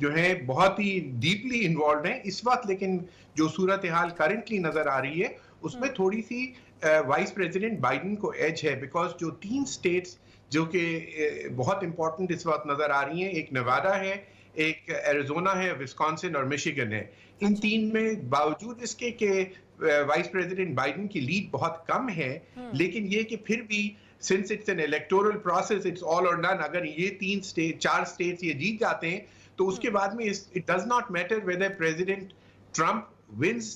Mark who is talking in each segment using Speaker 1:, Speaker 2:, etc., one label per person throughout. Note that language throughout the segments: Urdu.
Speaker 1: جو ہیں بہت ہی ڈیپلی انوالوڈ ہیں اس وقت. لیکن جو صورتحال کرنٹلی نظر آ رہی ہے اس میں تھوڑی سی وائس پریزیڈنٹ بائیڈن کو ایج ہے, بیکاز جو 3 اسٹیٹس جو کہ بہت امپورٹنٹ اس وقت نظر آ رہی ہیں, ایک نیواڈا ہے, ایک ایریزونا ہے, وسکانسن اور میشیگن ہے. ان 3 میں باوجود اس کے کہ وائس پریزیڈنٹ بائیڈن کی لیڈ بہت کم ہے, لیکن یہ کہ پھر بھی since it's an electoral process, it's all or none, اگر یہ 4 states یہ جیت جاتے ہیں تو اس کے بعد میں it does not matter whether President Trump wins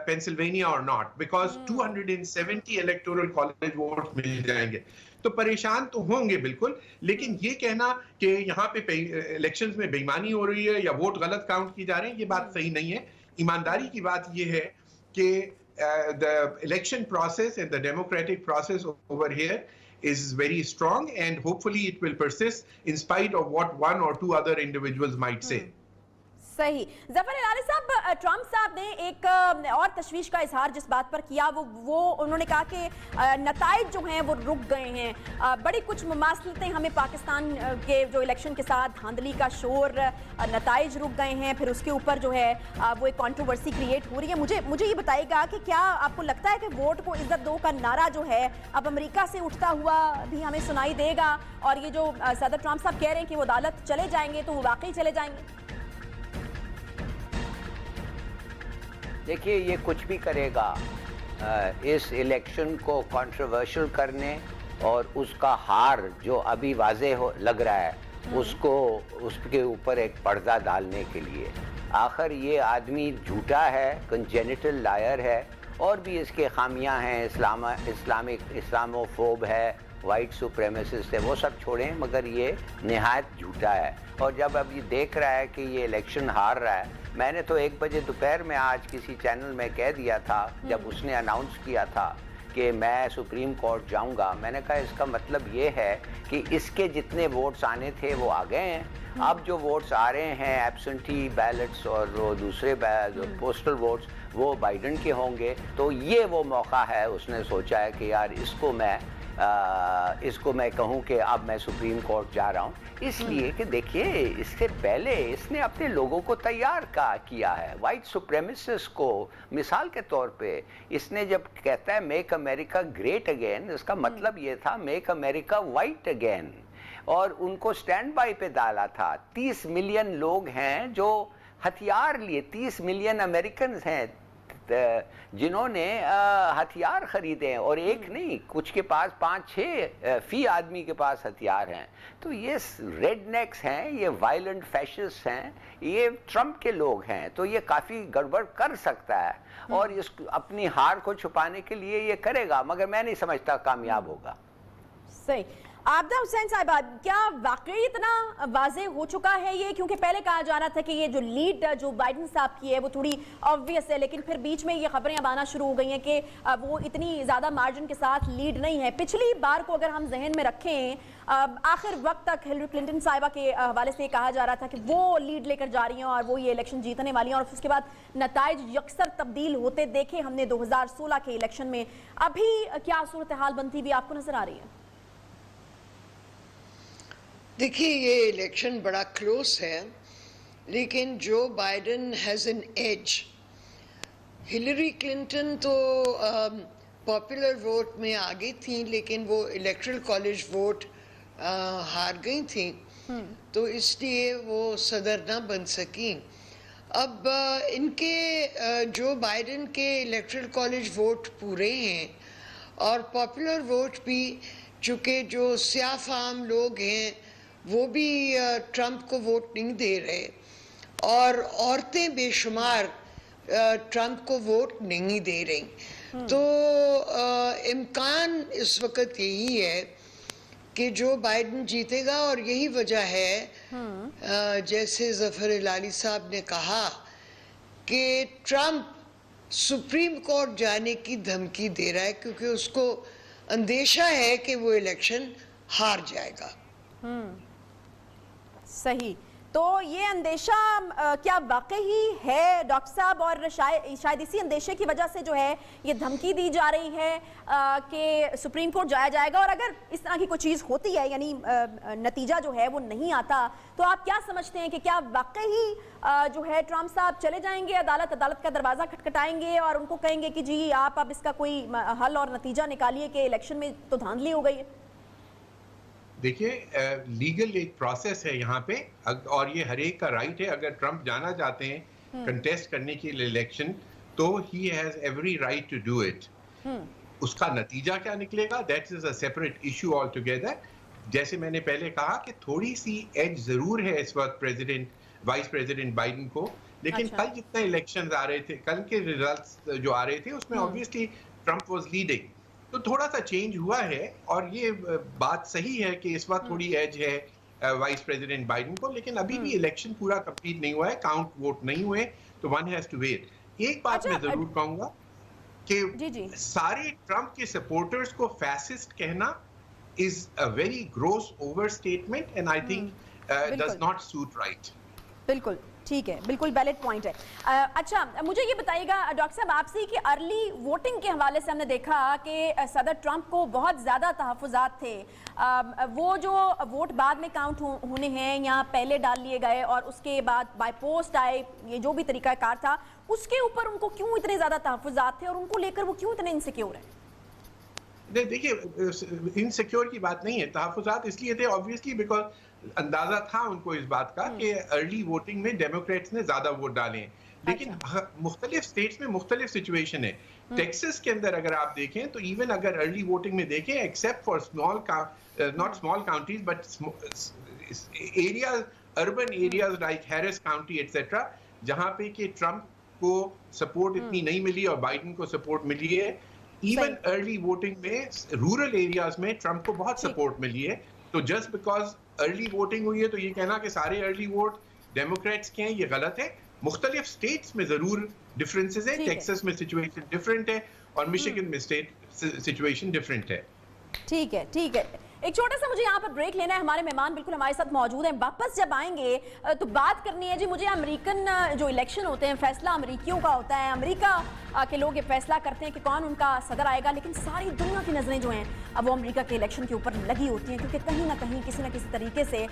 Speaker 1: Pennsylvania or not, because 270 electoral college votes مل جائیں گے. تو پریشان تو ہوں گے بالکل, لیکن یہ کہنا کہ یہاں پہ الیکشنز میں بے ایمانی ہو رہی ہے یا ووٹ غلط کاؤنٹ کی جا رہے ہیں, یہ بات صحیح نہیں ہے. ایمانداری کی بات یہ ہے کہ the election process and the democratic process over here is very strong, and hopefully it will persist in spite of what one or two other individuals might say.
Speaker 2: صحیح. ظفر العالی صاحب, ٹرمپ صاحب نے ایک اور تشویش کا اظہار جس بات پر کیا وہ انہوں نے کہا کہ نتائج جو ہیں وہ رک گئے ہیں. بڑی کچھ مماثلتیں ہمیں پاکستان کے جو الیکشن کے ساتھ دھاندلی کا شور, نتائج رک گئے ہیں, پھر اس کے اوپر جو ہے وہ ایک کنٹروورسی کریٹ ہو رہی ہے. مجھے یہ بتائیے گا کہ کیا آپ کو لگتا ہے کہ ووٹ کو عزت دو کا نعرہ جو ہے اب امریکہ سے اٹھتا ہوا بھی ہمیں سنائی دے گا, اور یہ جو صدر ٹرمپ صاحب کہہ رہے ہیں کہ وہ عدالت چلے جائیں گے تو وہ واقعی چلے جائیں گے؟
Speaker 3: دیکھیے, یہ کچھ بھی کرے گا اس الیکشن کو کنٹروورشل کرنے اور اس کا ہار جو ابھی واضح لگ رہا ہے اس کے اوپر ایک پردہ ڈالنے کے لیے. آخر یہ آدمی جھوٹا ہے, کنجینیٹل لائر ہے, اور بھی اس کے خامیاں ہیں, اسلاموفوب ہے, وائٹ سپریمیسسٹ ہے, وہ سب چھوڑیں, مگر یہ نہایت جھوٹا ہے. اور جب اب یہ دیکھ رہا ہے کہ یہ الیکشن ہار رہا ہے, میں نے تو 1 بجے دوپہر میں آج کسی چینل میں کہہ دیا تھا جب اس نے اناؤنس کیا تھا کہ میں سپریم کورٹ جاؤں گا, میں نے کہا اس کا مطلب یہ ہے کہ اس کے جتنے ووٹس آنے تھے وہ آ گئے ہیں. اب جو ووٹس آ رہے ہیں ایبسنٹی بیلٹس اور دوسرے پوسٹل ووٹس وہ بائیڈن کے ہوں گے. تو یہ وہ موقع ہے, اس نے سوچا ہے کہ یار اس کو میں کہوں کہ اب میں سپریم کورٹ جا رہا ہوں. اس لیے کہ دیکھیے, اس سے پہلے اس نے اپنے لوگوں کو تیار کیا ہے. وائٹ سپریمیسسٹ کو مثال کے طور پہ اس نے جب کہتا ہے میک امریکہ گریٹ اگین, اس کا مطلب یہ تھا میک امریکہ وائٹ اگین, اور ان کو سٹینڈ بائی پہ ڈالا تھا. 30 ملین لوگ ہیں جو ہتھیار لیے, 30 ملین امریکنز ہیں جنہوں نے ہتھیار خریدے ہیں, اور ایک نہیں, کچھ کے پاس 5-6 فی آدمی کے پاس ہتھیار ہیں. تو یہ ریڈ نیکس ہیں, یہ وائلنٹ فیشسٹ ہیں, یہ ٹرمپ کے لوگ ہیں. تو یہ کافی گڑبڑ کر سکتا ہے, اور اس اپنی ہار کو چھپانے کے لیے یہ کرے گا, مگر میں نہیں سمجھتا کامیاب ہوگا.
Speaker 2: صحیح. عابدہ حسین صاحبہ, کیا واقعی اتنا واضح ہو چکا ہے یہ؟ کیونکہ پہلے کہا جا رہا تھا کہ یہ جو لیڈ جو بائیڈن صاحب کی ہے وہ تھوڑی آبویس ہے, لیکن پھر بیچ میں یہ خبریں اب آنا شروع ہو گئی ہیں کہ وہ اتنی زیادہ مارجن کے ساتھ لیڈ نہیں ہے. پچھلی بار کو اگر ہم ذہن میں رکھیں, آخر وقت تک ہلری کلنٹن صاحبہ کے حوالے سے یہ کہا جا رہا تھا کہ وہ لیڈ لے کر جا رہی ہیں اور وہ یہ الیکشن جیتنے والی ہیں, اور اس کے بعد نتائج یکسر تبدیل ہوتے دیکھے ہم نے 2016 کے الیکشن میں. ابھی کیا صورتحال بنتی ہوئی آپ کو نظر آ رہی ہے؟
Speaker 4: دیکھیے, یہ الیکشن بڑا کلوز ہے, لیکن جو Biden has an edge. Hillary Clinton تو پاپولر ووٹ میں آگئی تھیں, لیکن وہ الیکٹرل کالج ووٹ ہار گئی تھیں, تو اس لیے وہ صدر نہ بن سکیں. اب ان کے جو بائیڈن کے الیکٹرل کالج ووٹ پورے ہیں, اور پاپولر ووٹ بھی, چونکہ جو سیاہ فام لوگ ہیں وہ بھی ٹرمپ کو ووٹ نہیں دے رہے, اور عورتیں بے شمار ٹرمپ کو ووٹ نہیں دے رہی. تو امکان اس وقت یہی ہے کہ جو بائیڈن جیتے گا, اور یہی وجہ ہے جیسے ظفر العالی صاحب نے کہا کہ ٹرمپ سپریم کورٹ جانے کی دھمکی دے رہا ہے, کیونکہ اس کو اندیشہ ہے کہ وہ الیکشن ہار جائے گا.
Speaker 2: صحیح. تو یہ اندیشہ کیا واقعی ہے ڈاکٹر صاحب، اور شاید اسی اندیشے کی وجہ سے جو ہے یہ دھمکی دی جا رہی ہے کہ سپریم کورٹ جایا جائے گا، اور اگر اس طرح کی کوئی چیز ہوتی ہے یعنی نتیجہ جو ہے وہ نہیں آتا، تو آپ کیا سمجھتے ہیں کہ کیا واقعی جو ہے ٹرمپ صاحب چلے جائیں گے عدالت کا دروازہ کھٹکھٹائیں گے اور ان کو کہیں گے کہ جی آپ اب اس کا کوئی حل اور نتیجہ نکالیے کہ الیکشن میں تو دھاندلی ہو گئی ہے؟
Speaker 1: دیکھیے لیگل ایک پروسیس ہے یہاں پہ، اور یہ ہر ایک کا رائٹ ہے. اگر ٹرمپ جانا چاہتے ہیں کنٹیسٹ کرنے کے لیے الیکشن تو ہی has every right to do it. اس کا نتیجہ کیا نکلے گا that is a separate issue altogether. جیسے میں نے پہلے کہا کہ تھوڑی سی ایج ضرور ہے اس وقت وائس پریزیڈنٹ بائیڈن کو، لیکن کل جتنے الیکشنز آ رہے تھے، کل کے ریزلٹس جو آ رہے تھے اس میں آبویسلی ٹرمپ واز لیڈنگ، تو تھوڑا سا چینج ہوا ہے. اور یہ بات صحیح ہے کہ اس وقت تھوڑی ایج ہے وائس پریزیڈنٹ بائیڈن کو، لیکن ابھی بھی الیکشن پورا کمپلیٹ نہیں ہوا ہے، کاؤنٹ ووٹ نہیں ہوئے، تو ون ہیز ٹو ویٹ. ایک بات میں ضرور کہوں گا کہ سارے ٹرمپ کے سپورٹرز کو فیسسٹ کہنا is a very gross overstatement and I think does not suit right.
Speaker 2: بالکل ٹھیک ہے، بالکل ویلڈ پوائنٹ ہے. اچھا مجھے یہ بتائیے گا ڈاکٹر صاحب آپ سے کہ ارلی ووٹنگ کے حوالے سے ہم نے دیکھا کہ صدر ٹرمپ کو بہت زیادہ تحفظات تھے. وہ جو ووٹ بعد میں کاؤنٹ ہونے ہیں یا پہلے ڈال لیے گئے اور اس کے بعد بائی پوسٹ آئے، یہ جو بھی طریقہ کار تھا اس کے اوپر ان کو کیوں اتنے زیادہ تحفظات تھے اور ان کو لے کر وہ کیوں اتنے انسیکیور ہیں؟
Speaker 1: دیکھیے انسیکیور کی بات نہیں ہے، تحفظات اس لیے تھے آبویسلی بیکاز اندازہ تھا ان کو اس بات کا کہ ارلی ووٹنگ میں ڈیموکریٹس نے زیادہ ووٹ ڈالے ہیں. لیکن مختلف سٹیٹس میں مختلف سچویشن ہے. ٹیکسس کے اندر اگر آپ دیکھیں تو ایون اگر ارلی ووٹنگ میں دیکھیں except for not small counties but areas, urban areas like Harris County etcetera, جہاں پہ کہ ٹرمپ کو سپورٹ اتنی نہیں ملی اور بائیڈن کو سپورٹ ملی ہے. ایون ارلی ووٹنگ میں رورل ایریاز میں ٹرمپ کو بہت سپورٹ ملی ہے. تو جسٹ بیکاز ارلی ووٹنگ ہوئی ہے تو یہ کہنا کہ سارے ارلی ووٹ ڈیموکریٹس کے ہیں، یہ غلط ہے. مختلف سٹیٹس میں ضرور ڈفرینسز ہیں. ٹیکسس میں سچویشن ڈفرینٹ ہے اور میشیگن میں سچویشن ڈفرینٹ ہے.
Speaker 2: ٹھیک ہے ٹھیک ہے، ایک چھوٹا سا مجھے یہاں پر بریک لینا ہے. ہمارے مہمان بالکل ہمارے ساتھ موجود ہیں. واپس جب آئیں گے تو بات کرنی ہے جی مجھے امریکن جو الیکشن ہوتے ہیں فیصلہ امریکیوں کا ہوتا ہے، امریکہ کے لوگ یہ فیصلہ کرتے ہیں کہ کون ان کا صدر آئے گا، لیکن ساری دنیا کی نظریں جو ہیں وہ امریکہ کے الیکشن کے اوپر لگی ہوتی ہیں، کیونکہ کہیں نہ کہیں کسی نہ کسی طریقے سے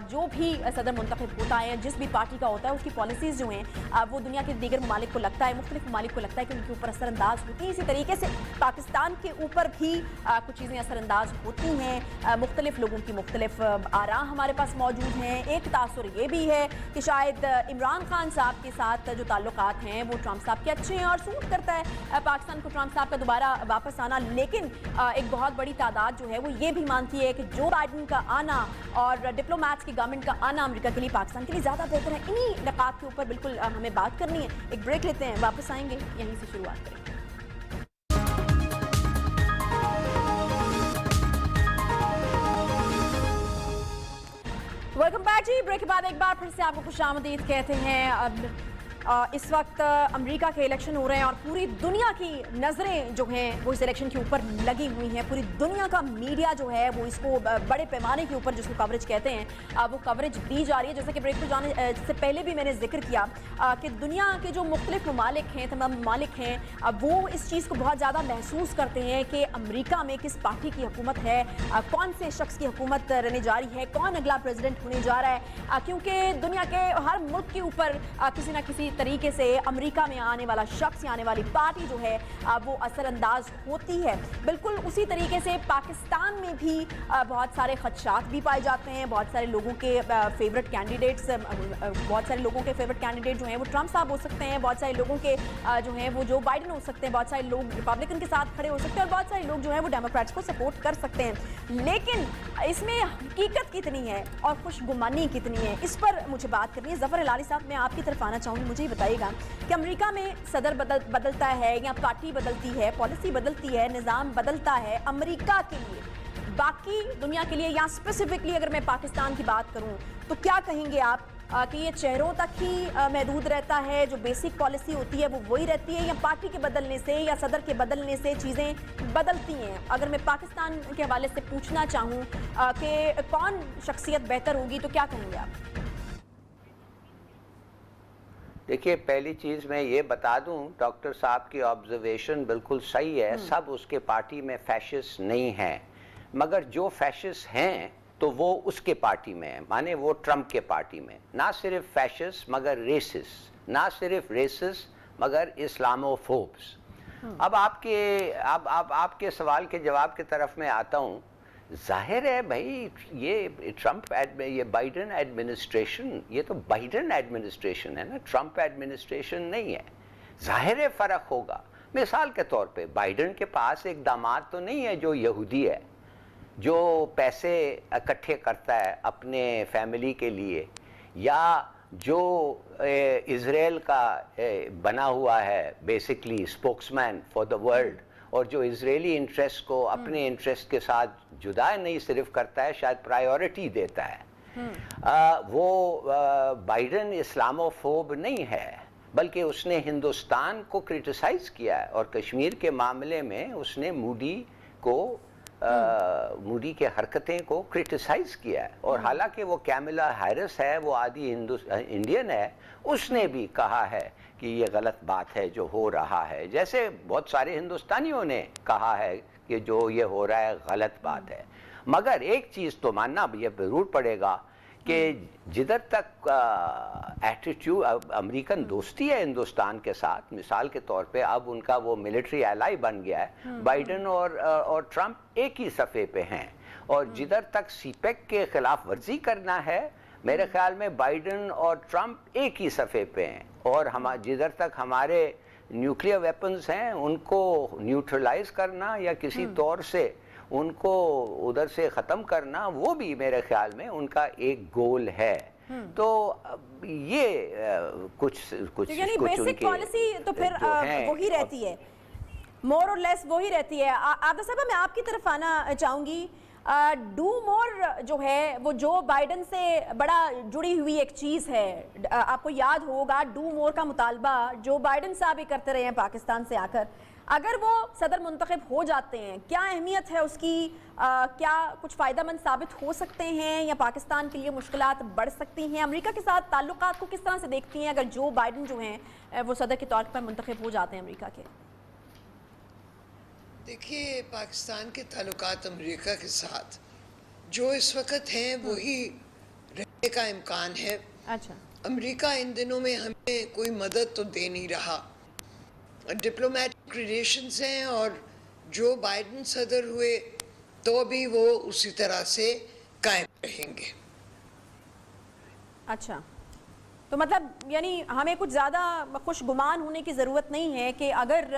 Speaker 2: جو بھی صدر منتخب ہوتا ہے جس بھی پارٹی کا ہوتا ہے اس کی پالیسیز جو ہیں وہ دنیا کے دیگر ممالک کو لگتا ہے، مختلف ممالک کو لگتا ہے کہ ان کے اوپر اثر انداز ہوتی ہیں. اسی طریقے سے پاکستان کے اوپر بھی کچھ چیزیں اثر انداز ہوتی ہیں. مختلف لوگوں کی مختلف آراء ہمارے پاس موجود ہیں. ایک تاثر یہ بھی ہے کہ شاید عمران خان صاحب کے ساتھ جو تعلقات ہیں وہ ٹرمپ صاحب کے اچھے ہیں اور سوٹ کرتا ہے پاکستان کو ٹرمپ صاحب کا دوبارہ واپس آنا. لیکن ایک بہت بڑی تعداد جو ہے وہ یہ بھی مانتی ہے کہ جو بائیڈن کا آنا اور ڈپلومیٹس کی گورنمنٹ کا آنا امریکہ کے لیے پاکستان کے لیے زیادہ بہتر ہے. انہی نکات کے اوپر بالکل ہمیں بات کرنی ہے. ایک بریک لیتے ہیں، واپس آئیں گے یہیں سے شروعات کریں گے. ویلکم بیک جی. بریک کے بعد ایک بار پھر سے آپ کو خوش آمدید کہتے ہیں. اس وقت امریکہ کے الیکشن ہو رہے ہیں اور پوری دنیا کی نظریں جو ہیں وہ اس الیکشن کے اوپر لگی ہوئی ہیں. پوری دنیا کا میڈیا جو ہے وہ اس کو بڑے پیمانے کے اوپر جس کو کوریج کہتے ہیں وہ کوریج دی جا رہی ہے. جیسا کہ بریک پر جانے سے پہلے بھی میں نے ذکر کیا کہ دنیا کے جو مختلف ممالک ہیں، تمام ممالک ہیں، وہ اس چیز کو بہت زیادہ محسوس کرتے ہیں کہ امریکہ میں کس پارٹی کی حکومت ہے، کون سے شخص کی حکومت رہنے جا رہی ہے، کون اگلا پریزیڈنٹ ہونے جا رہا ہے. کیونکہ دنیا کے ہر ملک کے اوپر کسی نہ کسی طریقے سے امریکہ میں آنے والا شخص یا آنے والی پارٹی جو ہے وہ اثر انداز ہوتی ہے. بالکل اسی طریقے سے پاکستان میں بھی بہت سارے خدشات بھی پائے جاتے ہیں. بہت سارے لوگوں کے فیورٹ کینڈیڈیٹس، بہت سارے لوگوں کے فیورٹ کینڈیڈیٹ جو ہیں وہ ٹرمپ صاحب ہو سکتے ہیں، بہت سارے لوگوں کے جو ہیں وہ جو بائیڈن ہو سکتے ہیں، بہت سارے لوگ ریپبلکن کے ساتھ کھڑے ہو سکتے ہیں اور بہت سارے لوگ جو ہیں وہ ڈیموکریٹس کو سپورٹ کر سکتے ہیں. لیکن اس میں حقیقت کتنی ہے اور خوش گمانی کتنی ہے، اس پر مجھے بات کرنی ہے. ظفر ہلالی صاحب، میں آپ کی طرف آنا چاہوں گی. مجھے یہ بتائیے گا کہ امریکہ میں صدر بدلتا ہے یا پارٹی بدلتی ہے، پالیسی بدلتی ہے، نظام بدلتا ہے امریکہ کے لیے، باقی دنیا کے لیے یا اسپیسیفکلی اگر میں پاکستان کی بات کروں تو کیا کہیں گے آپ کہ یہ چہروں تک ہی محدود رہتا ہے، جو بیسک پالیسی ہوتی ہے وہ وہی رہتی ہے، یا پارٹی کے بدلنے سے یا صدر کے بدلنے سے چیزیں بدلتی ہیں؟ اگر میں پاکستان کے حوالے سے پوچھنا چاہوں کہ کون شخصیت بہتر ہوگی تو کیا کہیں گے آپ؟
Speaker 3: دیکھیے پہلی چیز میں یہ بتا دوں، ڈاکٹر صاحب کی آبزرویشن بالکل صحیح ہے، سب اس کے پارٹی میں فیشسٹ نہیں ہیں، مگر جو فیشسٹ ہیں تو وہ اس کے پارٹی میں ہیں، مانے وہ ٹرمپ کے پارٹی میں، نہ صرف فیشسٹ مگر ریسسٹ، نہ صرف ریسسٹ مگر اسلاموفوبس۔ اب آپ کے سوال کے جواب کی طرف میں آتا ہوں۔ ظاہر ہے بھائی یہ یہ بائیڈن ایڈمنسٹریشن، یہ تو بائیڈن ایڈمنسٹریشن ہے نا، ٹرمپ ایڈمنسٹریشن نہیں ہے، ظاہر ہے فرق ہوگا۔ مثال کے طور پہ بائیڈن کے پاس ایک داماد تو نہیں ہے جو یہودی ہے، جو پیسے اکٹھے کرتا ہے اپنے فیملی کے لیے، یا جو اسرائیل کا بنا ہوا ہے basically spokesman for the world, اور جو اسرائیلی انٹرسٹ کو اپنے انٹرسٹ کے ساتھ جدا نہیں صرف کرتا ہے، شاید پرائیورٹی دیتا ہے۔ وہ بائیڈن اسلاموفوب نہیں ہے، بلکہ اس نے ہندوستان کو کرٹیسائز کیا ہے، اور کشمیر کے معاملے میں اس نے مودی کے حرکتیں کو کرٹیسائز کیا ہے، اور حالانکہ وہ کیملا ہیرس ہے، وہ آدھی انڈین ہے، اس نے بھی کہا ہے کہ یہ غلط بات ہے جو ہو رہا ہے، جیسے بہت سارے ہندوستانیوں نے کہا ہے کہ جو یہ ہو رہا ہے غلط بات ہے۔ مگر ایک چیز تو ماننا یہ ضرور پڑے گا کہ جدھر تک ایٹیٹیوڈ امریکن دوستی ہے ہندوستان کے ساتھ، مثال کے طور پہ اب ان کا وہ ملٹری ایلائی بن گیا ہے، بائیڈن اور ٹرمپ ایک ہی صفحے پہ ہیں، اور جدھر تک سی پیک کے خلاف ورزی کرنا ہے، میرے خیال میں بائیڈن اور ٹرمپ ایک ہی صفحے پہ ہیں، اور جدھر تک ہمارے نیوکلیئر ویپنز ہیں ان کو نیوٹرلائز کرنا یا کسی طور سے ان کو ادھر سے ختم کرنا، وہ بھی میرے خیال میں ان کا ایک گول ہے۔ تو یہ کچھ
Speaker 2: یعنی بیسک پالیسی تو پھر وہی رہتی ہے، مور اور لیس وہی رہتی ہے۔ عابدہ صاحبہ میں آپ کی طرف آنا چاہوں گی، ڈو مور جو ہے وہ جو بائیڈن سے بڑا جڑی ہوئی ایک چیز ہے، آپ کو یاد ہوگا ڈو مور کا مطالبہ جو بائیڈن صاحب ہی کرتے رہے ہیں پاکستان سے آ کر، اگر وہ صدر منتخب ہو جاتے ہیں کیا اہمیت ہے اس کی؟ کیا کچھ فائدہ مند ثابت ہو سکتے ہیں یا پاکستان کے لیے مشکلات بڑھ سکتی ہیں؟ امریکہ کے ساتھ تعلقات کو کس طرح سے دیکھتی ہیں اگر جو بائیڈن جو ہیں وہ صدر کے طور پر منتخب ہو جاتے ہیں امریکہ کے؟
Speaker 4: دیکھیے پاکستان کے تعلقات امریکہ کے ساتھ جو اس وقت ہیں وہی رہنے کا امکان ہے۔
Speaker 2: اچھا،
Speaker 4: امریکہ ان دنوں میں ہمیں کوئی مدد تو دے نہیں رہا، ڈپلومیٹک ریلیشنز ہیں، اور جو بائیڈن صدر ہوئے تو بھی وہ اسی طرح سے قائم رہیں گے۔
Speaker 2: اچھا، تو مطلب یعنی ہمیں کچھ زیادہ خوش گمان ہونے کی ضرورت نہیں ہے کہ اگر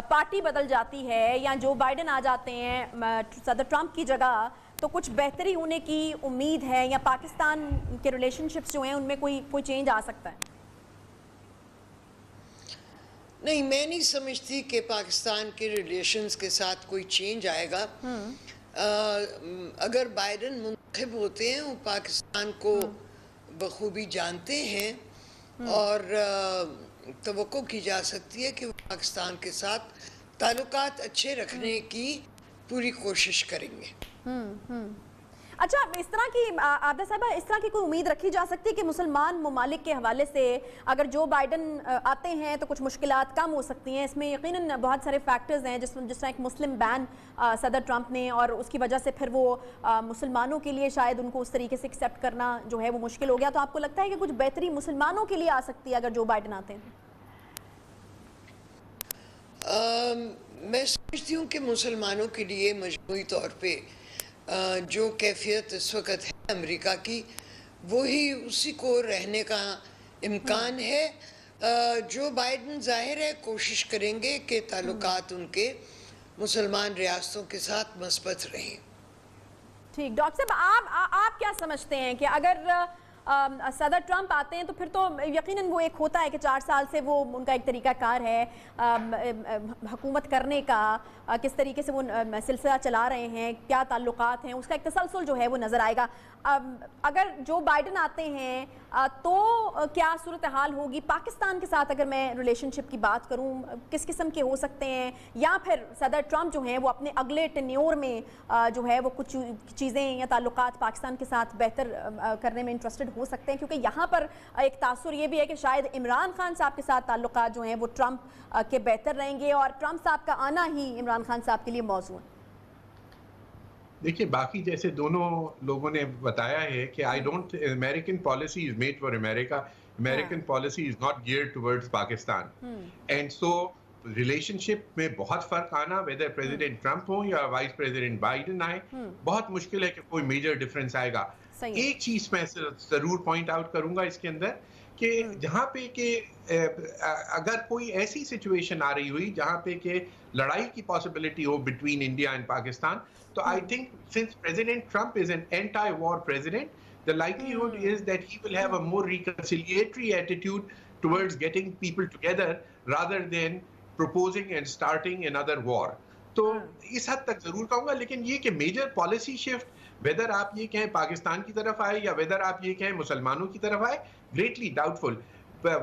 Speaker 2: پارٹی بدل جاتی ہے یا جو بائیڈن آ جاتے ہیں صدر ٹرمپ کی جگہ تو کچھ بہتری ہونے کی امید ہے، یا پاکستان کے ریلیشن شپس جو ہیں ان میں کوئی چینج آ سکتا ہے؟
Speaker 4: نہیں، میں نہیں سمجھتی کہ پاکستان کے ریلیشنز کے ساتھ کوئی چینج آئے گا۔ اگر بائیڈن منتخب ہوتے ہیں وہ پاکستان کو بخوبی جانتے ہیں، اور توقع کی جا سکتی ہے کہ وہ پاکستان کے ساتھ تعلقات اچھے رکھنے کی پوری کوشش کریں گے۔
Speaker 2: اچھا، اس طرح کی عابدہ صاحبہ اس طرح کی کوئی امید رکھی جا سکتی ہے کہ مسلمان ممالک کے حوالے سے اگر جو بائیڈن آتے ہیں تو کچھ مشکلات کم ہو سکتی ہیں؟ اس میں یقیناً بہت سارے فیکٹرز ہیں، جس طرح ایک مسلم بین صدر ٹرمپ نے، اور اس کی وجہ سے پھر وہ مسلمانوں کے لیے شاید ان کو اس طریقے سے ایکسیپٹ کرنا جو ہے وہ مشکل ہو گیا، تو آپ کو لگتا ہے کہ کچھ بہتری مسلمانوں کے لیے آ سکتی ہے اگر جو بائیڈن آتے ہیں؟
Speaker 4: میں سمجھتی ہوں کہ مسلمانوں کے لیے مجموعی طور پہ جو کیفیت اس وقت ہے امریکہ کی، وہی اسی کو رہنے کا امکان ہے۔ جو بائیڈن ظاہر ہے کوشش کریں گے کہ تعلقات ان کے مسلمان ریاستوں کے ساتھ مثبت رہیں۔
Speaker 2: ٹھیک، ڈاکٹر صاحب آپ کیا سمجھتے ہیں کہ اگر صدر ٹرمپ آتے ہیں تو پھر تو یقیناً وہ ایک ہوتا ہے کہ 4 سال سے وہ ان کا ایک طریقہ کار ہے حکومت کرنے کا، کس طریقے سے وہ سلسلہ چلا رہے ہیں، کیا تعلقات ہیں، اس کا ایک تسلسل جو ہے وہ نظر آئے گا۔ اگر جو بائیڈن آتے ہیں تو کیا صورتحال ہوگی پاکستان کے ساتھ؟ اگر میں ریلیشن شپ کی بات کروں کس قسم کے ہو سکتے ہیں، یا پھر صدر ٹرمپ جو ہیں وہ اپنے اگلے ٹینیور میں جو ہے وہ کچھ چیزیں یا تعلقات پاکستان کے ساتھ بہتر کرنے میں انٹرسٹڈ ہو سکتے ہیں؟ کیونکہ یہاں پر ایک تاثر یہ بھی ہے کہ شاید عمران خان صاحب کے ساتھ تعلقات جو ہیں وہ ٹرمپ کے بہتر رہیں گے اور ٹرمپ صاحب کا آنا ہی عمران خان صاحب کے لیے موضوع ہے.
Speaker 1: دیکھیے باقی جیسے دونوں لوگوں نے بتایا ہے کہ American policy is made for America, American policy is not geared towards Pakistan, and so relationship میں بہت فرق آنا, ویدر پریزیڈنٹ ٹرمپ ہو یا وائس پریزیڈنٹ بائیڈن آئے, بہت مشکل ہے کہ کوئی میجر ڈفرینس آئے گا. ایک چیز میں ضرور پوائنٹ آؤٹ کروں گا اس کے اندر کہ جہاں پہ کہ اگر کوئی ایسی سچویشن آ رہی ہوئی جہاں پہ کہ لڑائی کی possibility who between India and Pakistan, تو I think since President Trump is an anti-war president, the likelihood is that he will have a more reconciliatory attitude towards getting people together rather than proposing and starting another war. تو اس حد تک ضرور کہوں گا, لیکن یہ کہ میجر پالیسی شفٹ ویدر آپ یہ کہیں پاکستان کی طرف آئے یا ویدر آپ یہ کہیں مسلمانوں کی طرف آئے, greatly doubtful.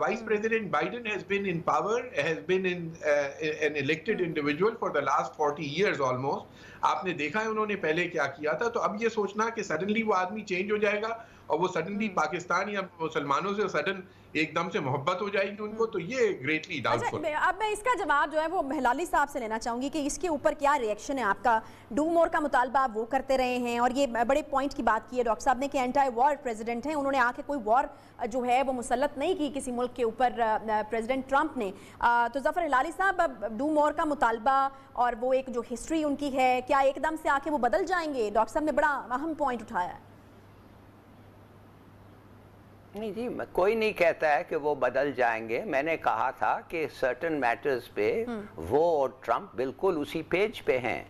Speaker 1: Vice President Biden has been in power, has been an elected individual for the last 40 years almost. آپ نے دیکھا ہے انہوں نے پہلے کیا کیا تھا, تو اب یہ سوچنا کہ سڈنلی وہ آدمی چینج ہو جائے گا اور وہ سڈنلی پاکستان یا مسلمانوں سے سڈن ایک دم سے محبت ہو جائے گی ان کو, تو یہ گریٹلی ڈاؤٹفل.
Speaker 2: اب میں اس کا جواب جو ہے وہ ہلالی صاحب سے لینا چاہوں گی کہ اس کے اوپر کیا ری ایکشن ہے آپ کا. ڈو مور کا مطالبہ وہ کرتے رہے ہیں اور یہ بڑے پوائنٹ کی بات کی ہے ڈاکٹر صاحب نے کہ اینٹائی وار پریزیڈنٹ ہیں, انہوں نے آ کے کوئی وار جو ہے وہ مسلط نہیں کی کسی ملک کے اوپر پریزیڈنٹ ٹرمپ نے. تو ظفر ہلالی صاحب, ڈو مور کا مطالبہ اور وہ ایک جو ہسٹری ان کی ہے, کیا ایک دم سے آ کے وہ بدل جائیں گے؟ ڈاکٹر صاحب نے بڑا اہم پوائنٹ اٹھایا ہے.
Speaker 3: نہیں جی, کوئی نہیں کہتا ہے کہ وہ بدل جائیں گے. میں نے کہا تھا کہ سرٹن میٹرز پہ وہ اور ٹرمپ بالکل اسی پیج پہ ہیں,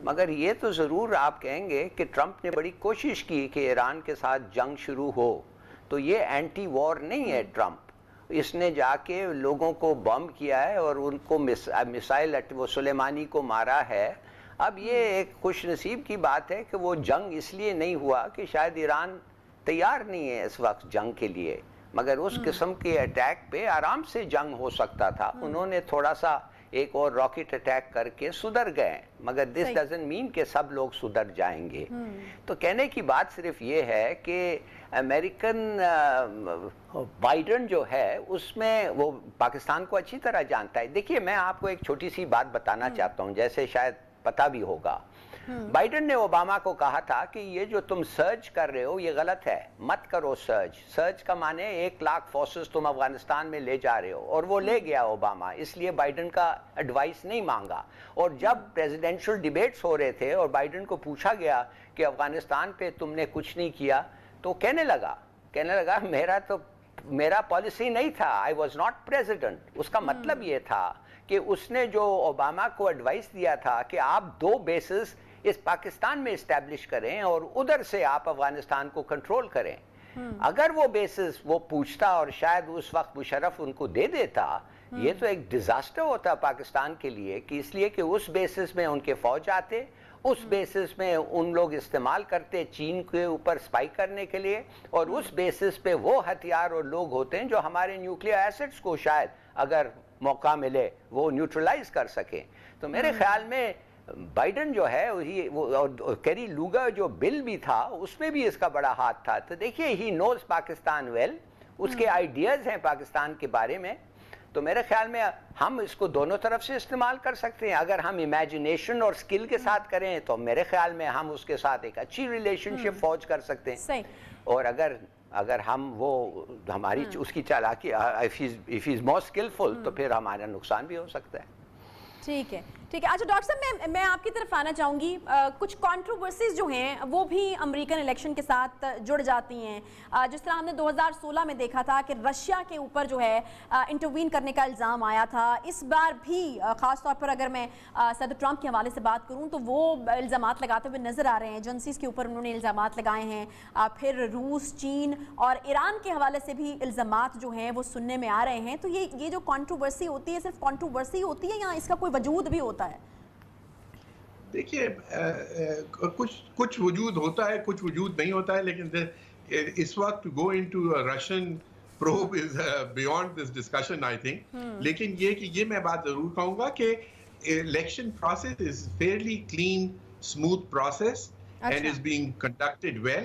Speaker 3: مگر یہ تو ضرور آپ کہیں گے کہ ٹرمپ نے بڑی کوشش کی کہ ایران کے ساتھ جنگ شروع ہو, تو یہ اینٹی وار نہیں ہے ٹرمپ. اس نے جا کے لوگوں کو بم کیا ہے اور ان کو میسائل وہ سلیمانی کو مارا ہے. اب یہ ایک خوش نصیب کی بات ہے کہ وہ جنگ اس لیے نہیں ہوا کہ شاید ایران تیار نہیں ہے اس وقت جنگ کے لیے, مگر اس قسم کے اٹیک پہ آرام سے جنگ ہو سکتا تھا. انہوں نے تھوڑا سا ایک اور راکٹ اٹیک کر کے سدھر گئے, مگر دس ڈزنٹ مین کہ سب لوگ سدھر جائیں گے. تو کہنے کی بات صرف یہ ہے کہ امریکن بائیڈن جو ہے اس میں وہ پاکستان کو اچھی طرح جانتا ہے. دیکھیے میں آپ کو ایک چھوٹی سی بات بتانا چاہتا ہوں, جیسے شاید پتہ بھی ہوگا. بائیڈن نے اوباما کو کہا تھا کہ یہ جو تم سرچ کر رہے ہو یہ غلط ہے, مت کرو سرچ. سرچ کا معنی 1,00,000 فورسز تم افغانستان میں لے جا رہے ہو, اور وہ لے گیا اوباما, اس لیے بائیڈن کا ایڈوائس نہیں مانگا. اور جب پریزیڈنشل ڈیبیٹس ہو رہے تھے اور بائیڈن کو پوچھا گیا کہ افغانستان پہ تم نے کچھ نہیں کیا, تو کہنے لگا میرا پالیسی نہیں تھا, آئی واز ناٹ پریزیڈنٹ. اس کا مطلب یہ تھا کہ اس نے جو اوباما کو ایڈوائس دیا تھا کہ آپ 2 بیسز اس پاکستان میں اسٹیبلش کریں اور ادھر سے آپ افغانستان کو کنٹرول کریں. اگر وہ بیسز وہ پوچھتا اور شاید اس وقت مشرف ان کو دے دیتا, یہ تو ایک ڈیزاسٹر ہوتا پاکستان کے لیے, کہ اس لیے کہ اس بیسز میں ان کے فوج آتے, اس بیسز میں ان لوگ استعمال کرتے چین کے اوپر سپائی کرنے کے لیے, اور اس بیسز پہ وہ ہتھیار اور لوگ ہوتے ہیں جو ہمارے نیوکلیئر ایسٹس کو شاید اگر موقع ملے وہ نیوٹرلائز کر سکیں. تو میرے خیال میں بائیڈن جو ہے اور کیری لوگا جو بل بھی تھا اس میں بھی اس کا بڑا ہاتھ تھا. تو دیکھیے ہی نوز پاکستان ویل, اس کے آئیڈیاز ہیں پاکستان کے بارے میں. تو میرے خیال میں ہم اس کو دونوں طرف سے استعمال کر سکتے ہیں. اگر ہم امیجنیشن اور سکل کے ساتھ کریں تو میرے خیال میں ہم اس کے ساتھ ایک اچھی ریلیشن شپ فوج کر سکتے ہیں. اور اگر ہم وہ ہماری اس کی چالاکی if he is more skillful تو پھر ہمارا نقصان بھی ہو سکتا ہے.
Speaker 2: ٹھیک ہے. اچھا ڈاکٹر صاحب میں آپ کی طرف آنا چاہوں گی. کچھ کانٹروورسیز جو ہیں وہ بھی امریکن الیکشن کے ساتھ جڑ جاتی ہیں. جس طرح ہم نے 2016 میں دیکھا تھا کہ رشیا کے اوپر جو ہے انٹروین کرنے کا الزام آیا تھا. اس بار بھی خاص طور پر اگر میں صدر ٹرمپ کے حوالے سے بات کروں تو وہ الزامات لگاتے ہوئے نظر آ رہے ہیں. ایجنسیز کے اوپر انہوں نے الزامات لگائے ہیں. پھر روس, چین اور ایران کے حوالے سے بھی الزامات جو ہیں وہ سننے میں آ رہے ہیں. تو یہ جو کانٹروورسی ہوتی ہے صرف کانٹروورسی ہوتی ہے یا اس کا کوئی وجود بھی ہوتا ہے؟
Speaker 1: دیکھیے کچھ وجود ہوتا ہے, کچھ وجود نہیں ہوتا ہے, لیکن اس وقت go into a Russian probe is beyond this discussion I think. لیکن یہ میں بات ضرور کہوں گا کہ election process is fairly clean, smooth process and is being conducted well,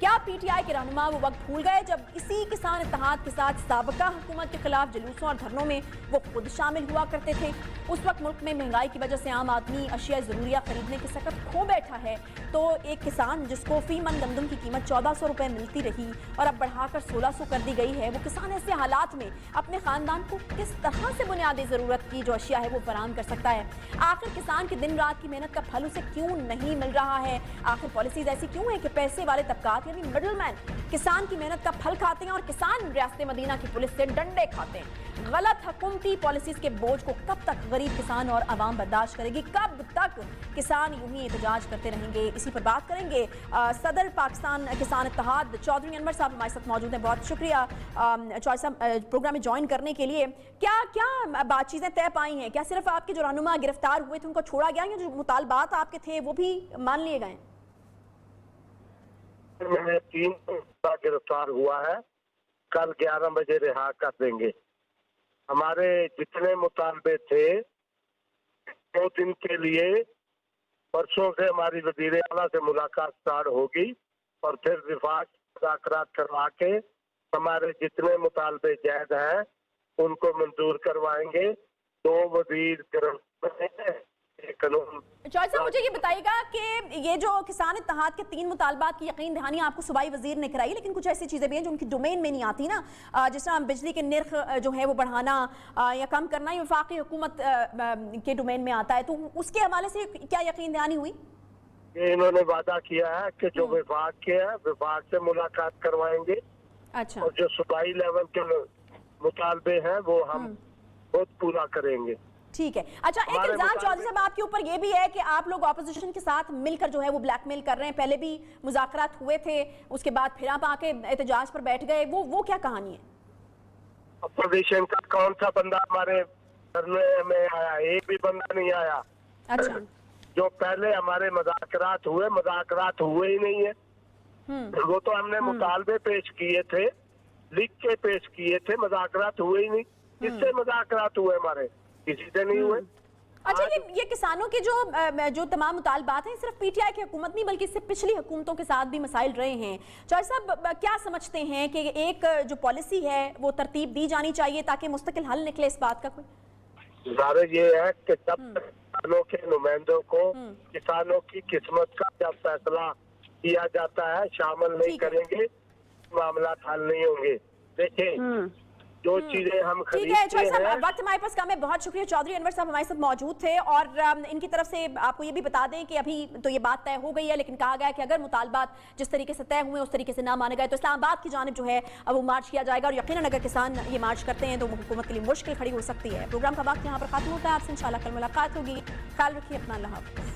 Speaker 2: کیا پی ٹی آئی کے رہنما وہ وقت بھول گئے جب اسی کسان اتحاد کے ساتھ سابقہ حکومت کے خلاف جلوسوں اور دھرنوں میں وہ خود شامل ہوا کرتے تھے؟ اس وقت ملک میں مہنگائی کی وجہ سے عام آدمی اشیاء ضروریہ خریدنے کے سقط کھو بیٹھا ہے، تو ایک کسان جس کو فی من گندم کی قیمت 1400 روپے ملتی رہی اور اب بڑھا کر 1600 کر دی گئی ہے، وہ کسان ایسے حالات میں اپنے خاندان کو کس طرح سے بنیادی ضرورت کی جو اشیاء ہے وہ فراہم کر سکتا ہے؟ آخر کسان کی دن رات کی محنت کا پھل اسے کیوں نہیں مل رہا ہے؟ آخر پالیسیز ایسی کیوں ہیں کہ پیسے والے طبقات یعنی مڈل مین کسان کی محنت کا پھل کھاتے ہیں اور کسان ریاست مدینہ کی پولیس سے ڈنڈے کھاتے ہیں؟ غلط حکومتی پالیسیز کے بوجھ کو کب تک غریب کسان اور عوام برداشت کرے گی؟ کب تک کسان یوں ہی احتجاج کرتے رہیں گے؟ اسی پر بات کریں گے۔ صدر پاکستان کسان اتحاد چودھری انور صاحب ہمارے ساتھ موجود ہیں، بہت شکریہ چودھری صاحب پروگرام میں جوائن کرنے کے لیے۔ کیا بات چیزیں طے پائی ہیں؟ کیا صرف آپ کے جو رہنما گرفتار ہوئے تھے ان کو چھوڑا گیا یا جو مطالبات آپ کے تھے وہ بھی مان لیے گئے؟
Speaker 5: میں 3 گرفتار ہوا ہے، کل 11 بجے رہا کر دیں گے۔ ہمارے جتنے مطالبے تھے 2 دن کے لیے پرسوں سے ہماری وزیر اعلیٰ سے ملاقات اسٹارٹ ہوگی اور پھر وفاق مذاکرات کروا کے ہمارے جتنے مطالبے جائز ہیں ان کو منظور کروائیں گے۔ 2 وزیر قانون
Speaker 2: چودھری صاحب مجھے یہ بتائیے گا کہ یہ جو کسان اتحاد کے 3 مطالبات کی یقین دہانی آپ کو صوبائی وزیر نے کرائی، لیکن کچھ ایسی چیزیں بھی ہیں جو ان کی ڈومین میں نہیں آتی نا، جس طرح بجلی کے نرخ جو ہے وہ بڑھانا یا کم کرنا یہ وفاقی حکومت کے ڈومین میں آتا ہے، تو اس کے حوالے سے کیا یقین دہانی ہوئی؟
Speaker 5: انہوں نے وعدہ کیا ہے کہ جو وفاق کے ہے وفاق سے ملاقات کروائیں گے،
Speaker 2: اچھا،
Speaker 5: اور جو صوبائی لیول کے مطالبے ہیں وہ ہم خود پورا کریں گے۔
Speaker 2: ٹھیک ہے۔ اچھا، ایک الزام چودھری صاحب آپ کے اوپر یہ بھی ہے کہ آپ لوگ اپوزیشن کے ساتھ مل کر جو ہے وہ بلیک میل کر رہے ہیں، پہلے بھی مذاکرات ہوئے تھے، اس کے بعد پھر آپ آ کے احتجاج پر بیٹھ گئے، وہ کیا کہانی ہے؟
Speaker 5: اپوزیشن کا کون سا بندہ ہمارے دھرنے میں آیا؟ ایک بھی بندہ نہیں آیا۔
Speaker 2: اچھا،
Speaker 5: جو پہلے ہمارے مذاکرات ہوئے ہی نہیں ہے۔ وہ تو ہم نے مطالبے پیش کیے تھے، لکھ کے پیش کیے تھے، مذاکرات ہوئے ہی نہیں۔ کس سے مذاکرات ہوئے؟ ہمارے کسی سے نہیں ہوئے۔
Speaker 2: اچھا، یہ کسانوں کے جو تمام مطالبات ہیں صرف پی ٹی آئی کی حکومت نہیں بلکہ اس سے پچھلی حکومتوں کے ساتھ بھی مسائل رہے ہیں، چودھری صاحب کیا سمجھتے ہیں کہ ایک جو پالیسی ہے وہ ترتیب دی جانی چاہیے تاکہ مستقل حل نکلے اس بات کا کوئی؟
Speaker 5: ظاہر یہ ہے کہ جب کسانوں کے نمائندوں کو کسانوں کی قسمت کا جب فیصلہ کیا جاتا ہے شامل نہیں کریں گے معاملات حل نہیں ہوں گے۔ دیکھیں جو چیزیں ہم
Speaker 2: ٹھیک ہے چودھری صاحب، وقت ہمارے پاس کم ہے، بہت شکریہ۔ چودھری انور صاحب ہمارے ساتھ موجود تھے اور ان کی طرف سے آپ کو یہ بھی بتا دیں کہ ابھی تو یہ بات طے ہو گئی ہے، لیکن کہا گیا ہے کہ اگر مطالبات جس طریقے سے طے ہوئے اس طریقے سے نہ مانے گئے تو اسلام آباد کی جانب جو ہے اب وہ مارچ کیا جائے گا، اور یقیناً اگر کسان یہ مارچ کرتے ہیں تو وہ حکومت کے لیے مشکل کھڑی ہو سکتی ہے۔ پروگرام کا وقت یہاں پر ختم ہوتا ہے، آپ سے انشاءاللہ کل ملاقات ہوگی، خیال رکھیے اپنا، اللہ حافظ۔